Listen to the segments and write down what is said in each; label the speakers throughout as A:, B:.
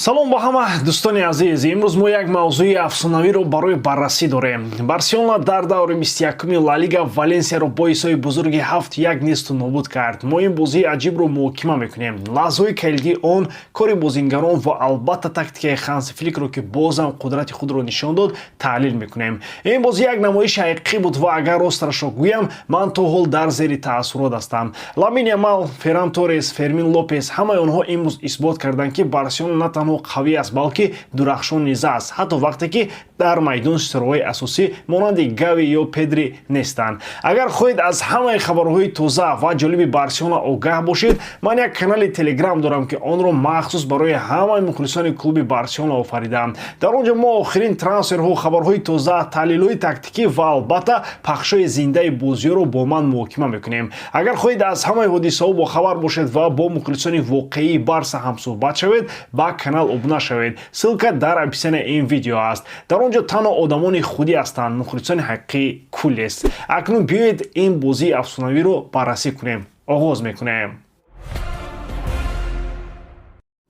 A: салом ба ҳама дӯстони азиз, имрӯз мо як мавзӯи афсонавиро барои баррасӣ дорем. Барселона дар даври 21-уми Ла Лига Валенсияро бо ҳисоби бузурги 7-1 несту нобуд кард. Мо ин бозии аҷибро муҳокима мекунем. Лаҳзаҳои калидии он, кори бозингарон ва албатта тактикаи Ханси Фликро ки бозам қудрати худро нишон дод, таҳлил мекунем. Ин бозӣ як намоиши ҳақиқӣ буд ва агар росташро гӯям, ман то ҳол дар зери таассурот ҳастам. Ламин Ямал, Ферран Торрес, Фермин Лопес ҳамаи онҳо имрӯз исбот карданд ки Барселона на танҳо қавӣ аст, балки дурахшон низ аст, ҳатто вақте ки дар майдон ситораҳои асосӣ монанди Гави ё Педри нестанд. Агар хоҳед аз ҳамаи хабарҳои тоза ва ҷолиби Барселона огаҳ бошед, ман як канали Телеграм дорам ки онро махсус барои ҳамаи мухлисони клуби Барселона офаридам. Дар он ҷо мо охирин трансферҳо, хабарҳои тоза, таҳлилҳои тактикӣ ва албатта пахшои зиндаи бозиҳоро бо ман муҳокима мекунем. Агар хоҳед аз ҳамаи ҳодисаҳо бохабар бошед ва бо мухлисони воқеии Барса ҳамсӯҳбат шавед, ба канал обуна шавед. Ссилка дар описанияи ин видео аст. Дар он ҷо танҳо одамони худӣ ҳастанд, мухлисони ҳақиқии кулест. Акнун биёед ин бозии афсонавиро баррасӣ кунем. Оғоз мекунем.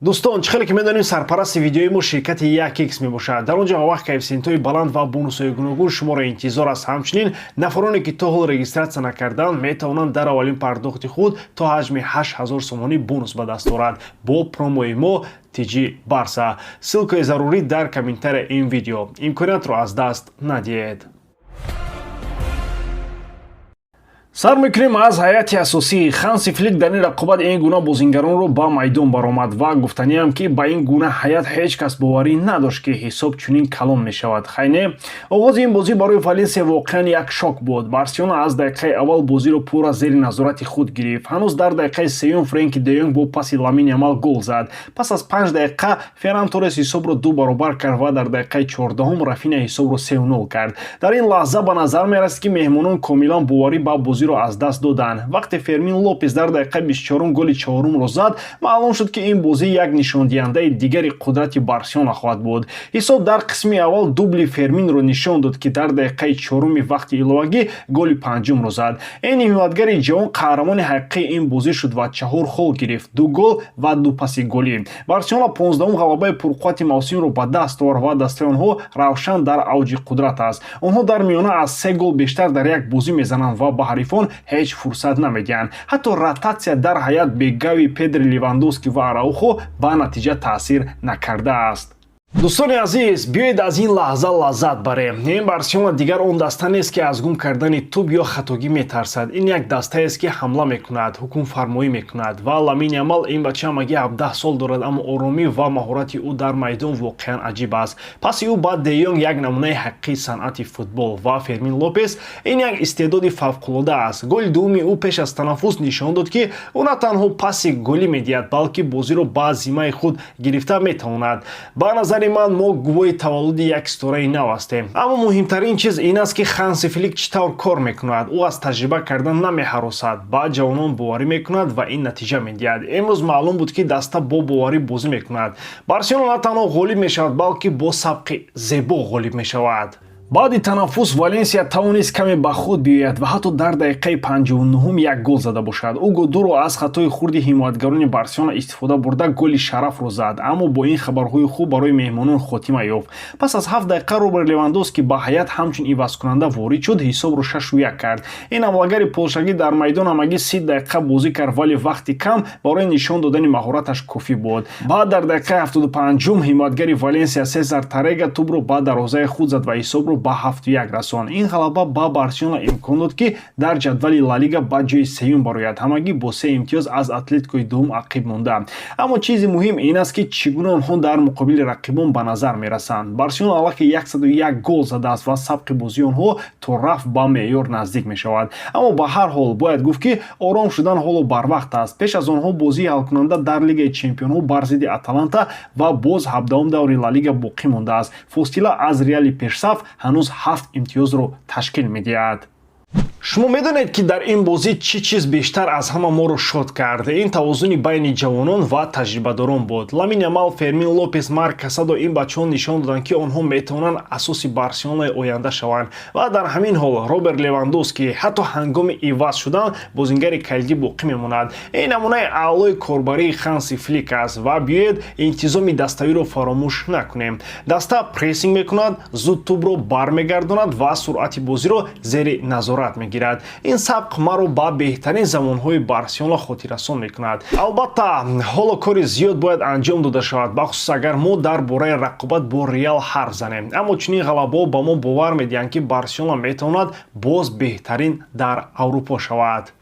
A: дӯстон, чӣ хеле ки медонем сарпарасти видеои мо ширкати 1x мебошад. Дар он ҷо вақт коэффициентҳои баланд ва бонусҳои гуногун шуморо интизор аст. Ҳамчунин нафароне ки то ҳол регистратсия накарданд метавонанд дар аввалин пардохти худ то ҳаҷми 8000 сомонӣ бонус ба даст орад бо промои мо TG БАРСА. Ссилкаи зарурӣ дар комментарияи ин видео. Имкониятро аз даст надиҳед. сар мекунем аз ҳайати асосӣ. Ханси Флик дар ин рақобат ин гуна бозингаронро ба майдон баромад ва гуфтаниам ки ба ин гуна ҳайат ҳеҷ кас боварӣ надошт ки ҳисоб чунин калон мешавад. Хайне, оғози ин бозӣ барои Валенсия воқеан як шок буд. Барселона аз дақиқаи аввал бозиро пурра зери назорати худ гирифт. ҳанӯз дар дақиқаи сеюм Френки де Йонг бо паси Ламин Ямал гол зад. Пас аз 5 дақиқа Ферран Торрес ҳисобро 2 баробар кард ва дар дақиқаи 14 Рафиня ҳисобро 3-0 кард. Дар ин лаҳза ба назар мерасид ки меҳмонон комилан боварӣ ба бозиро аз даст доданд. Вақте Фермин Лопес дар дақиқаи 24 голи 4-ро зад, маълум шуд ки ин бозӣ як нишондиҳандаи дигари қудрати Барселона хоҳад буд. Ҳисоб дар қисми аввал дубли Ферминро нишон дод ки дар дақиқаи 4-уми вақти иловагӣ голи 5-ро зад. Ин ҳиматгари ҷавон қаҳрамони ҳақиқии ин бозӣ шуд ва 4 хол гирифт, 2 гол ва 2 паси голӣ. Барселона 15-ум ғалабаи пурқуввати мавсимро ба даст овард ва дастаи онҳо равшан дар авҷи қудрат аст. Онҳо дар миёна аз 3 гол бештар дар як бозӣ мезананд ва ба ҳарифон ҳеҷ фурсат намедиҳанд. Ҳатто ротатсия дар ҳаят бе Гави, Педри, Левандовски ва Араухо ба натиҷа таъсир накардааст. дӯстони азиз, биёед аз ин лаҳза лаззат барем. Ин Барселона дигар он даста нест ки аз гум кардани тӯб ё хатогӣ метарсад. Ин як дастаест ки ҳамла мекунад, ҳукмфармоӣ мекунад. ва Ламин Ямал ин бача ҳамагӣ 17 сол дорад, аммо оромӣ ва маҳорати ӯ дар майдон воқеан аҷиб аст. Паси ӯ ба Де Йонг як намунаи ҳақиқии санъати футбол ва Фермин Лопес ин як истеъдоди фавқулода аст. Голи дуввуми ӯ пеш аз танаффус нишон дод ки ӯ на танҳо паси голӣ медиҳад, балки бозиро ба зиммаи худ гирифта метавонад. Ба назари ман мо гувоҳи таваллуди як истораи нав ҳастем. Аммо муҳимтарин чиз ин аст ки Ханси Флик чӣ тавр кор мекунад. ӯ аз таҷриба кардан намеҳаросад, ба ҷавонон боварӣ мекунад ва ин натиҷа медиҳад. Имрӯз маълум буд ки даста бо боварӣ бозӣ мекунад. Барселона на танҳо ғолиб мешавад, балки бо сабқи зебо ғолиб мешавад. баъди танаффус Валенсия тавонист каме ба худ биёяд ва ҳатто дар дақиқаи 59 як гол зада бошад. ӯ Годуро аз хатои хурди ҳимоятгарони Барселона истифода бурда голи шарафро зад, аммо бо ин хабарҳои хуб барои меҳмонон хотима ёфт. Пас аз 7 дақиқа Роберт Левандовски ба ҳаят ҳамчун ивазкунанда ворид шуд, ҳисобро 6-1 кард. ин ҳамлагари полшагӣ дар майдон ҳамагӣ 30 дақиқа бозӣ кард, вале вақти кам барои нишон додани маҳораташ кофӣ буд. Баъд дар дақиқаи 75 ҳимоятгари Валенсия Сезар Тарега тӯбро ба дарвозаи худ зад ва ҳисобро ба 7-1 расон. ин ғалаба ба Барселона имкон дод ки дар ҷадвали Ла Лига ба ҷои сеюм барояд, ҳамагӣ бо 3 имтиёз аз Атлетикои дуввум ақиб монда. Аммо чизи муҳим ин аст ки чӣ гуна онҳо дар муқобили рақибон ба назар мерасанд. Барселона аллакай 101 гол задааст ва сабқи бозии онҳо то рафт ба меъёр наздик мешавад. Аммо ба ҳар ҳол бояд гуфт ки ором шудан ҳоло барвақт аст. пеш аз онҳо бозии ҳалкунанда дар Лигаи Чемпионҳо бар зидди Аталанта ва боз 17-ум даври Ла Лига боқӣ мондааст. Фосила аз Реали пешсаф ҳанӯз 7 имтиёзро ташкил медиҳад. шумо медонед ки дар ин бозӣ чӣ чиз бештар аз ҳама моро шод кард? Ин тавозуни байни ҷавонон ва таҷрибадорон буд. Ламин Ямал, Фермин Лопес, Марк Касадо ин бачаҳо нишон доданд ки онҳо метавонанд асоси Барселонаи оянда шаванд ва дар ҳамин ҳол Роберт Левандовски ҳатто ҳангоми иваз шудан бозингари калидӣ боқӣ мемонад. Ин намунаи аълои корбарии Ханси Флик аст ва биёед интизоми даставиро фаромӯш накунем. Даста прессинг мекунад, зуд тӯбро бармегардонад ва суръати бозиро зери назорат мегирад. ин сабқ маро ба беҳтарин замонҳои Барселона хотиррасон мекунад. Албатта ҳоло кори зиёд бояд анҷом дода шавад, бахусус агар мо дар бораи рақобат бо Реал ҳарф занем. Аммо чунин ғалабаҳо ба мо бовар медиҳанд ки Барселона метавонад боз беҳтарин дар Аврупо шавад.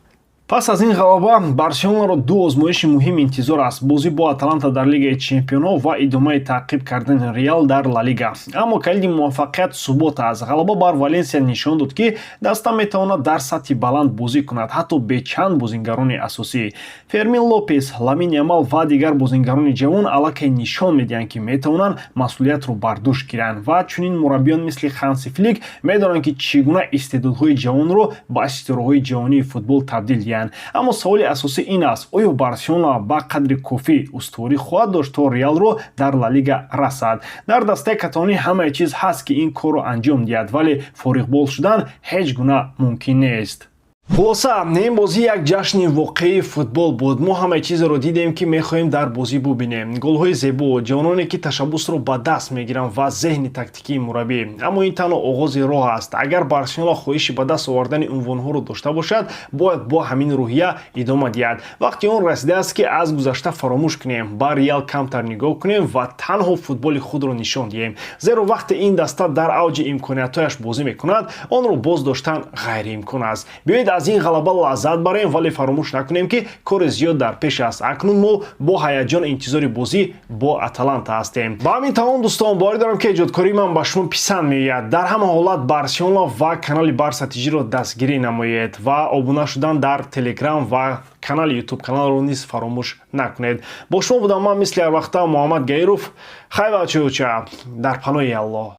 A: Пас аз ин ғалаба Барселонаро ду озмоиши муҳим интизор аст: бозӣ бо Аталанта дар Лигаи Чемпионҳо ва идомаи таъқиб кардани Реал дар Ла Лига. Аммо калиди муваффақият субот аст. Ғалаба бар Валенсия нишон дод ки даста метавонад дар сатҳи баланд бозӣ кунад, ҳатто бе чанд бозингарони асосӣ. Фермин Лопес, Ламин Ямал ва дигар бозингарони ҷавон аллакай нишон медиҳанд ки метавонанд масъулиятро бар дӯш гиранд ва чунин мураббиён мисли Ханси Флик медонанд ки чӣ гуна истеъдодҳои ҷавонро ба истороҳои ҷаҳонии футбол табдил диҳанд. Аммо саволи асосӣ ин аст: оё Барселона ба қадри кофӣ устуворӣ хоҳад дошт то Реалро дар Ла Лига расад? Дар дастаи каталонӣ ҳамаи чиз ҳаст ки ин корро анҷом диҳад, вале фориғбол шудан ҳеҷ гуна мумкин нест. Хулоса, ин бозӣ як ҷашни воқеии футбол буд. Мо ҳамаи чизеро дидем ки мехоҳем дар бозӣ бубинем. Голҳои зебо, ҷавононе ки ташаббусро ба даст мегиранд ва зеҳни тактикии мураббӣ. Аммо ин танҳо оғози роҳ аст. Агар Барселона хоҳиши ба даст овардани унвонҳоро дошта бошад, бояд бо ҳамин рӯҳия идома диҳад. Вақти он расидааст ки аз гузашта фаромӯш кунем, ба Реал камтар нигоҳ кунем ва танҳо футболи худро нишон диҳем. Зеро вақте ин даста дар авҷи имкониятҳояш бозӣ мекунад, онро боз доштан ғайриимкон аст. Биёед аз ин ғалаба лаззат барем, вале фаромӯш накунем ки кори зиёд дар пеш аст. Акнун мо бо ҳаяҷон интизори бозӣ бо Аталанта ҳастем. Ба ҳамин тамом дӯстон, боварӣ дорам ки эҷодкории ман ба шумо писанд меояд. дар ҳама ҳолат Барселона ва канали БАРСА TG-ро дастгирӣ намоед ва обуна шудан дар ТЕЛЕГРАМ ва канали YouTube каналро низ фаромӯш накунед. Бо шумо будам ман мисли ҳар вақта Муҳаммад Гаиров. Хайр бачаҳо, дар паноҳи Аллоҳ.